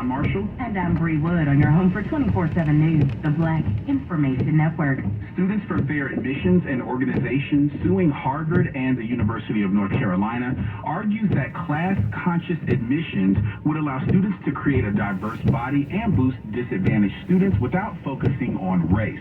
John Marshall. And I'm Bree Wood on your home for 24/7 News, the Black Information Network. Students for fair admissions and organizations suing Harvard and the University of North Carolina argues that class-conscious admissions would allow students to create a diverse body and boost disadvantaged students without focusing on race.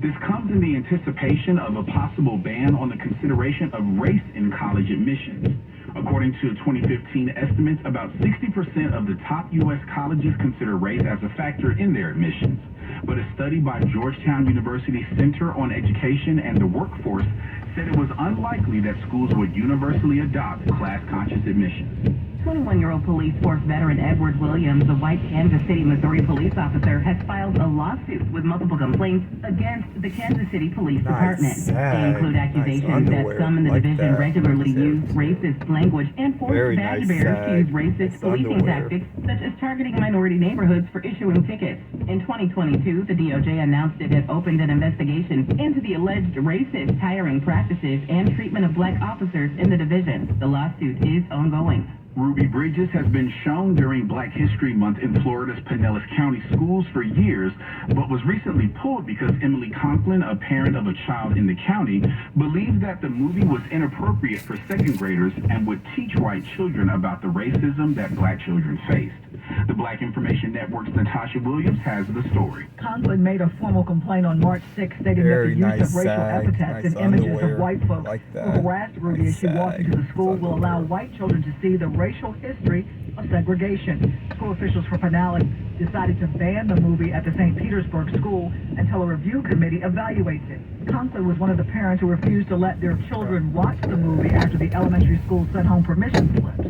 This comes in the anticipation of a possible ban on the consideration of race in college admissions. According to 2015 estimates, about 60% of the top U.S. colleges consider race as a factor in their admissions. But a study by Georgetown University Center on Education and the Workforce said it was unlikely that schools would universally adopt class-conscious admissions. 21-year-old police force veteran Edward Williams, a white Kansas City, Missouri police officer, has filed a lawsuit with multiple complaints against the Kansas City Police Department. They include accusations that some in the division regularly use racist language and force badge bearers to use racist policing tactics, such as targeting minority neighborhoods for issuing tickets. In 2022, the DOJ announced it had opened an investigation into the alleged racist hiring practices and treatment of black officers in the division. The lawsuit is ongoing. Ruby Bridges has been shown during Black History Month in Florida's Pinellas County schools for years, but was recently pulled because Emily Conklin, a parent of a child in the county, believed that the movie was inappropriate for second graders and would teach white children about the racism that black children faced. The Black Information Network's Natasha Williams has the story. Conklin made a formal complaint on March 6, stating that the use of racial epithets and images of white folks who harassed Ruby as she walked into the school will allow white children to see the racial history of segregation. School officials for Pinellas decided to ban the movie at the St. Petersburg school until a review committee evaluates it. Conklin was one of the parents who refused to let their children watch the movie after the elementary school sent home permission slips.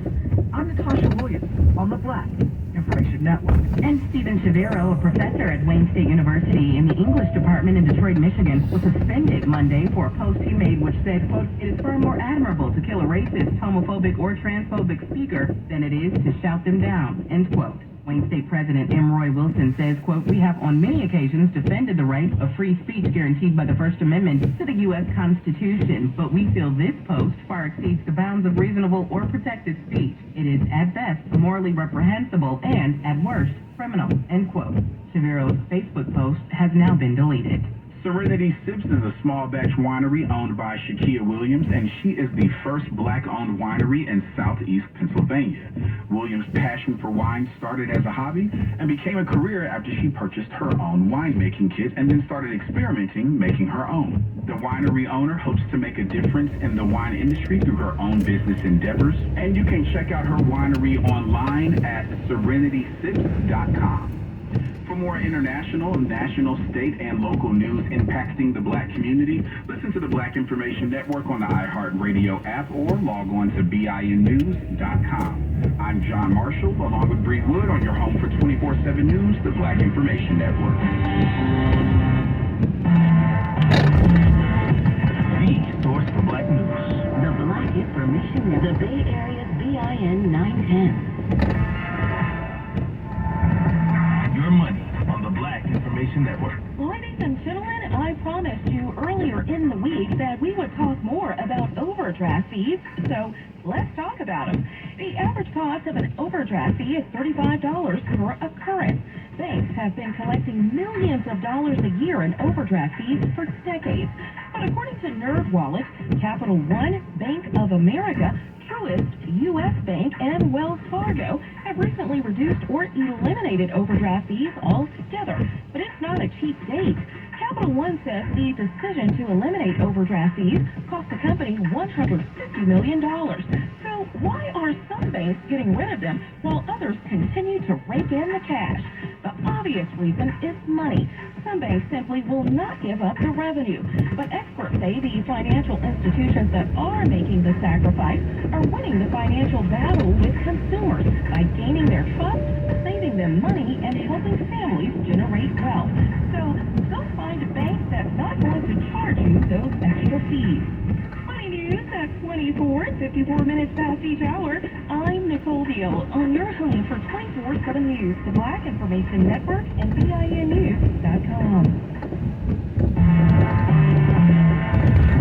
I'm Natasha Williams on the Black Information Network. And Stephen Shaviro, a professor at Wayne State University in the English department in Detroit, Michigan, was suspended Monday for a post he made which said, quote, "It is far more admirable to kill a racist, homophobic, or transphobic speaker than it is to shout them down," end quote. Wayne State President M. Roy Wilson says, quote, "We have on many occasions defended the right of free speech guaranteed by the First Amendment to the U.S. Constitution, but we feel this post far exceeds the bounds of reasonable or protected speech. It is at best morally reprehensible and, at worst, criminal," end quote. Shaviro's Facebook post has now been deleted. Serenity Sips is a small batch winery owned by Shakia Williams, and she is the first black-owned winery in southeast Pennsylvania. Williams' passion for wine started as a hobby and became a career after she purchased her own winemaking kit and then started experimenting making her own. The winery owner hopes to make a difference in the wine industry through her own business endeavors, and you can check out her winery online at serenitysips.com. For more international, national, state, and local news impacting the black community, listen to the Black Information Network on the iHeartRadio app or log on to BINnews.com. I'm John Marshall, along with Bree Wood on your home for 24/7 News, the Black Information Network. The source for black news. The Black Information Network. The Bay Area's BIN 910. Your money on the Black Information Network. Ladies and gentlemen, I promised you earlier in the week that we would talk more about overdraft fees, so let's talk about them. The average cost of an overdraft fee is $35 per occurrence. Banks have been collecting millions of dollars a year in overdraft fees for decades. But according to NerdWallet, Capital One, Bank of America, Truist, U.S. Bank, and Wells Fargo have recently reduced or eliminated overdraft fees altogether. But it's not a cheap date. Capital One says the decision to eliminate overdraft fees cost the company $150 million. So why are some banks getting rid of them while others continue to rake in the cash? The obvious reason is money. Some banks simply will not give up the revenue. But experts say the financial institutions that are making the sacrifice are winning the financial battle with consumers by gaining their trust, saving them money, and helping families generate wealth. So go find a bank that's not going to charge you those extra fees. Money news at 54 minutes past each hour. I'm Nicole Deal on your home for 24/7 News, the Black Information Network, and BINnews.com.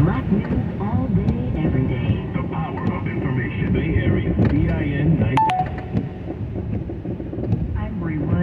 Black news all day, every day. The power of information. Bay Area BIN 9. I'm Bree Wood.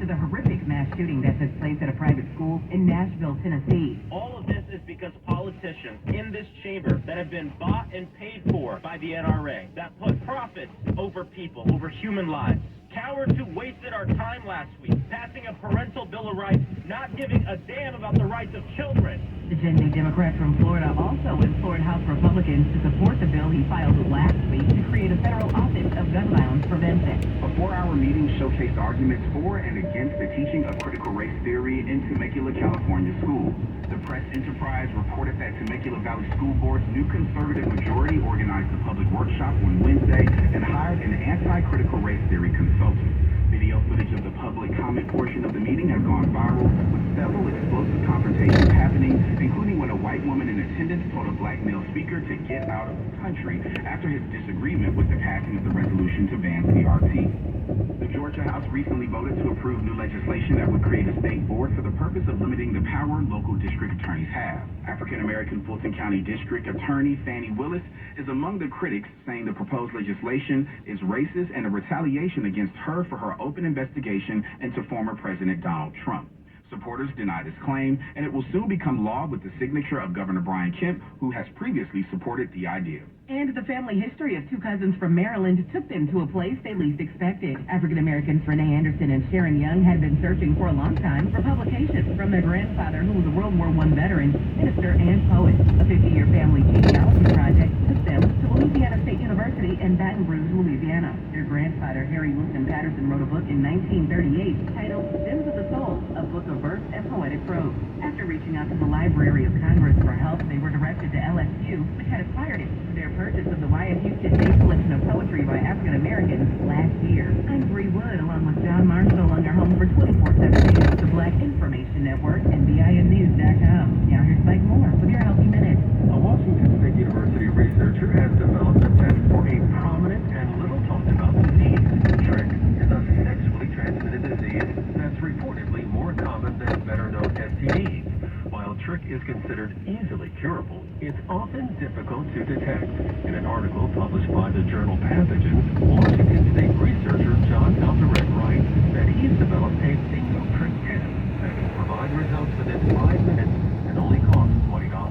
after the horrific mass shooting that took place at a private school in Nashville, Tennessee. All of this is because politicians in this chamber that have been bought and paid for by the NRA, that put profits over people, over human lives. Cowards who wasted our time last week, passing a parental bill of rights, not giving a damn about the rights of children. The Gen Z Democrat from Florida also implored House Republicans to support the bill he filed last week to create a federal office of gun violence prevention. A 4-hour meeting showcased arguments for and against the teaching of critical race theory in Temecula, California schools. The Press Enterprise reported that Temecula Valley School Board's new conservative majority organized a public workshop on Wednesday and hired an anti-critical race theory consultant. Video footage of the public comment portion of the meeting has gone viral, with several explosive confrontations happening, including when a white woman in attendance told a black male speaker to get out of the country after his disagreement with the passing of the resolution to ban CRT. The Georgia House recently voted to approve new legislation that would create a state board for the purpose of limiting the power local district attorneys have. African-American Fulton County District Attorney Fannie Willis is among the critics, saying the proposed legislation is racist and a retaliation against her for her open investigation into former President Donald Trump. Supporters deny this claim, and it will soon become law with the signature of Governor Brian Kemp, who has previously supported the idea. And the family history of two cousins from Maryland took them to a place they least expected. African-Americans Renee Anderson and Sharon Young had been searching for a long time for publications from their grandfather, who was a World War I veteran, minister, and poet. A 50-year family genealogy project took them to Louisiana State University in Baton Rouge, Louisiana. Their grandfather, Harry Wilson Patterson, wrote a book in 1938 titled Gems of the Soul, a book of verse and poetic prose. After reaching out to the Library of Congress for help, they were directed to LSU, which had acquired it for their purchase of the YFU Today collection of poetry by African Americans last year. I'm Bree Wood, along with John Marshall, on your home for 24/7 news, the Black Information Network, and BINnews.com. Now here's Mike Moore with your Healthy Minute. A Washington State University researcher has developed a test for a prominent and little talked about disease. Trick is a sexually transmitted disease that's reportedly more common than better-known STDs. While Trick is considered easily curable, it's often difficult to detect. In an article published by the journal Pathogens, Washington State researcher John Alderette writes that he's developed a single trick test that can provide results within 5 minutes and only costs $20.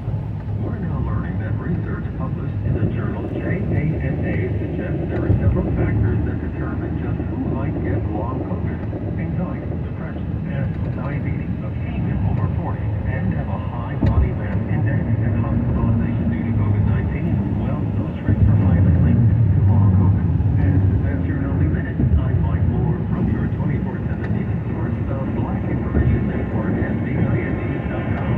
We're now learning that research published in the journal JAMA suggests there are several factors that determine just who might get long COVID: anxiety, depression, asthma, diabetes, a female over 40, and have a high body mass index and hospitalization due to COVID-19. Well, those traits are highly linked to long COVID. And that's your Healthy Minute. I'm Mike Moore from your 24/7 news source, the Black Information Network at BINnews.com.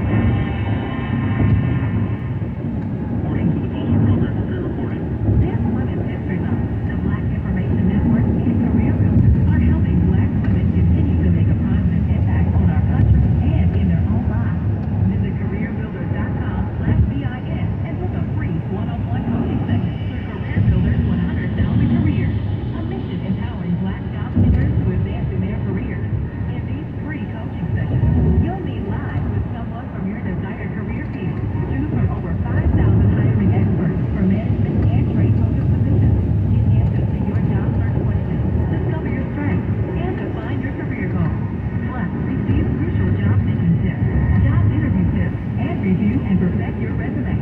According to the following program will be recorded. This Women's History Month, the Black Information Network and Career Builders are helping Black women continue to make a positive impact on our country and in their own lives. Visit careerbuilders.com/BIN and book a free one-on-one coaching session through Career Builders 100,000 Careers, a mission empowering Black job seekers to advance in their careers. In these free coaching sessions, you'll meet live with someone from your desired career field. Choose from over 5,000 hiring experts for management and trade coaching positions. Get answers to your job search questions, discover your strengths, and define your career goals. Plus, receive crucial job seeking tips, job interview tips, and review and perfect your resume.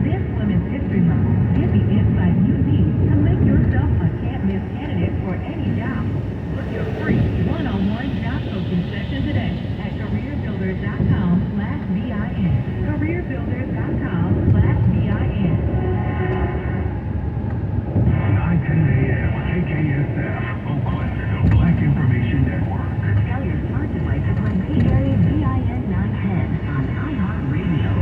This Women's History Month, get the insight you need to make yourself a can't-miss candidate for any job. Book your free one-on-one job coaching session today at careerbuilders.com/BIN. careerbuilders.com/BIN. 9:10 a.m. KKSF, Oakland, the Black Information Network. Tell your smart device to play BIN 910 on iHeartRadio.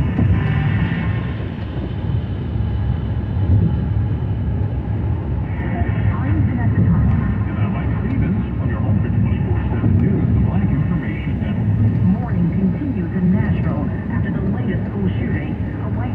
I'm Vanessa Thomas. And I'm Mike Stevens on your home for 24/7 news, the Black Information Network. Morning continues in Nashville after the latest school shooting. A white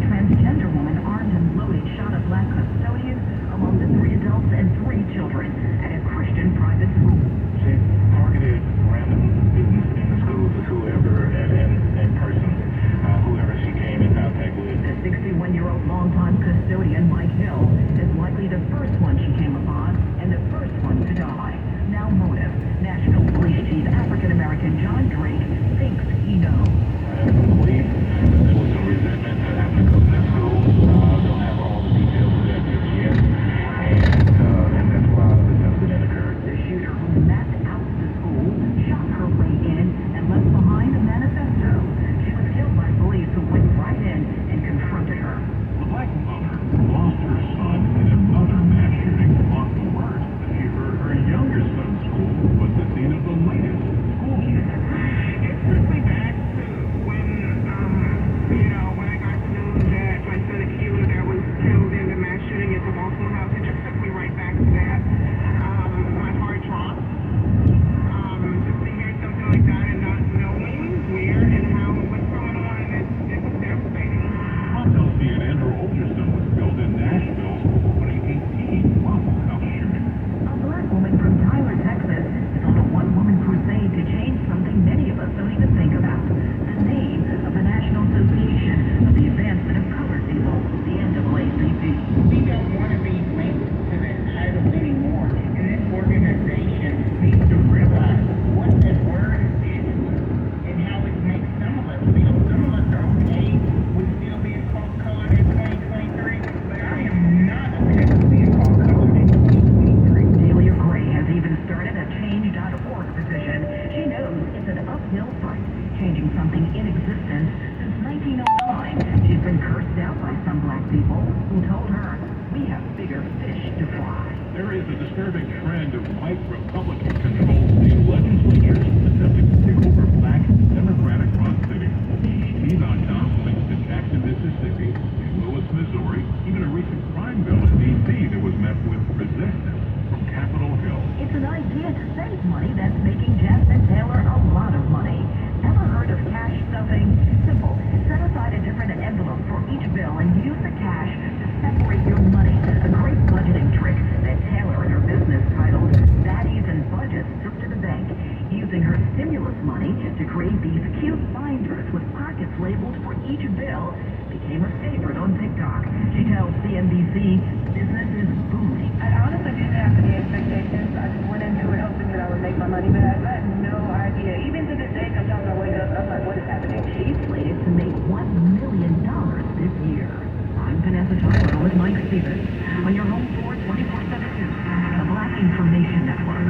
who told her, "We have bigger fish to fry." There is a disturbing trend of white Republican-controlled state legislatures attempting to take over black Democratic-run cities. He's.com links to Jackson, Mississippi, and Lewis, Missouri, even a recent crime bill in D.C. that was met with resistance from Capitol Hill. It's an idea to save money that's making Jasmine Taylor a lot of money. Ever heard of cash stuffing? Simple. Set aside a different envelope for each bill and use the cash to separate your money. A great budgeting trick that Taylor and her business titled Baddies and Budgets took to the bank, using her stimulus money to create these cute binders with pockets labeled for each bill. Became a favorite on TikTok. She tells CNBC business is booming. I honestly didn't have any expectations. I just went into it hoping that I would make my money back. I had no idea. Even to this day, sometimes I wake up and I'm like, what is happening? She's slated to make $1 million this year. I'm Vanessa Tyler with Mike Stevens on your home for 24/7 News, the Black Information Network.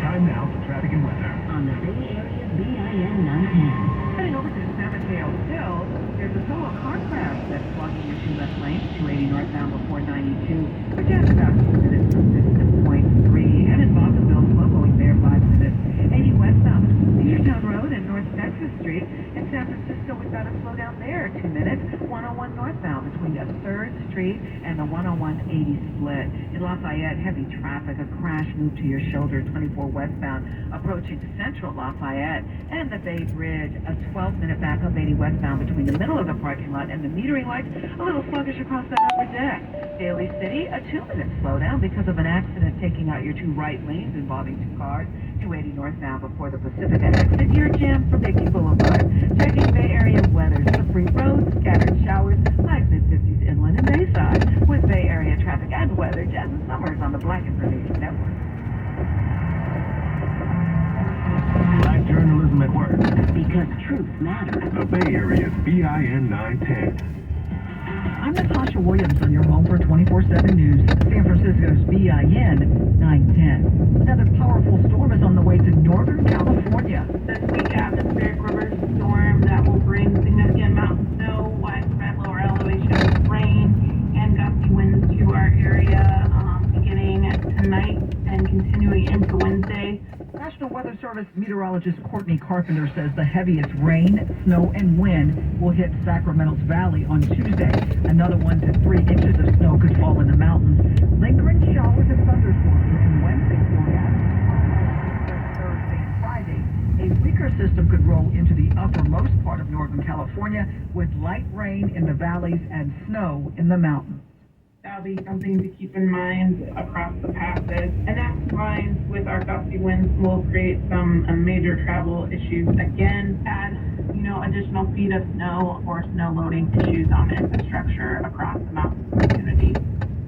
Time now for traffic and weather. On the Bay Area's BIN 910. Heading over to San Mateo Hill, there's a solo car crash that's blocking your two left lanes, 280 northbound before 92. We're just about 2 minutes from 6.3, and in Bostonville, slow going there, 5 minutes. 80 westbound between Cedartown Road and North Texas Street. In San Francisco, we've got a slow down there, 2 minutes. 101 northbound between 3rd Street and the 101-80 split. In Lafayette, heavy traffic, a crash moved to your shoulder, 24 westbound, approaching Central Lafayette and the Bay Bridge. A 12-minute backup, 80 westbound between the middle of the parking lot and the metering lights, a little sluggish across that upper deck. Daly City, a 2-minute slowdown because of an accident taking out your two right lanes involving two cars. 280 northbound before the Pacifica exit. You're jammed from Biggie Boulevard. Checking Bay Area weather. Slippery roads, scattered showers, high mid-50s inland and Bayside. With Bay Area traffic and weather, Jasmine Summers on the Black Information Network. Black journalism at work. Because truth matters. The Bay Area's BIN 910. I'm Natasha Williams on your home for 24/7 News, San Francisco's BIN 910. Another powerful storm is on the way to Northern California. This weak atmospheric reverse storm that will bring significant amounts of snow, widespread lower elevation rain, and gusty winds to our area beginning tonight and continuing into Wednesday. National Weather Service meteorologist Courtney Carpenter says the heaviest rain, snow, and wind will hit Sacramento's Valley on Tuesday. Another 1 to 3 inches of snow could fall in the mountains. Lingering showers and thunderstorms in Wednesday's forecast. Thursday and Friday, a weaker system could roll into the uppermost part of Northern California with light rain in the valleys and snow in the mountains. That'll be something to keep in mind across the passes. And that combined with our gusty winds will create some major travel issues. Again, add, additional feet of snow or snow loading issues on infrastructure across the mountain community.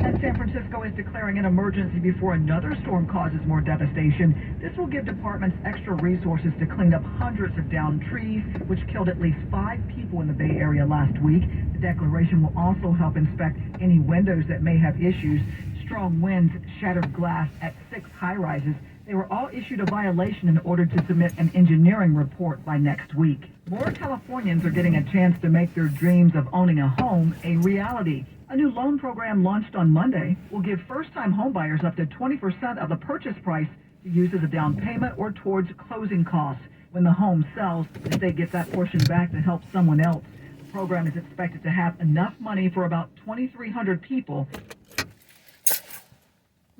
And San Francisco is declaring an emergency before another storm causes more devastation. This will give departments extra resources to clean up hundreds of downed trees, which killed at least 5 people in the Bay Area last week. The declaration will also help inspect any windows that may have issues. Strong winds shattered glass at 6 high-rises. They were all issued a violation in order to submit an engineering report by next week. More Californians are getting a chance to make their dreams of owning a home a reality. A new loan program launched on Monday will give first-time homebuyers up to 20% of the purchase price to use as a down payment or towards closing costs. When the home sells, the state gets that portion back to help someone else. The program is expected to have enough money for about 2,300 people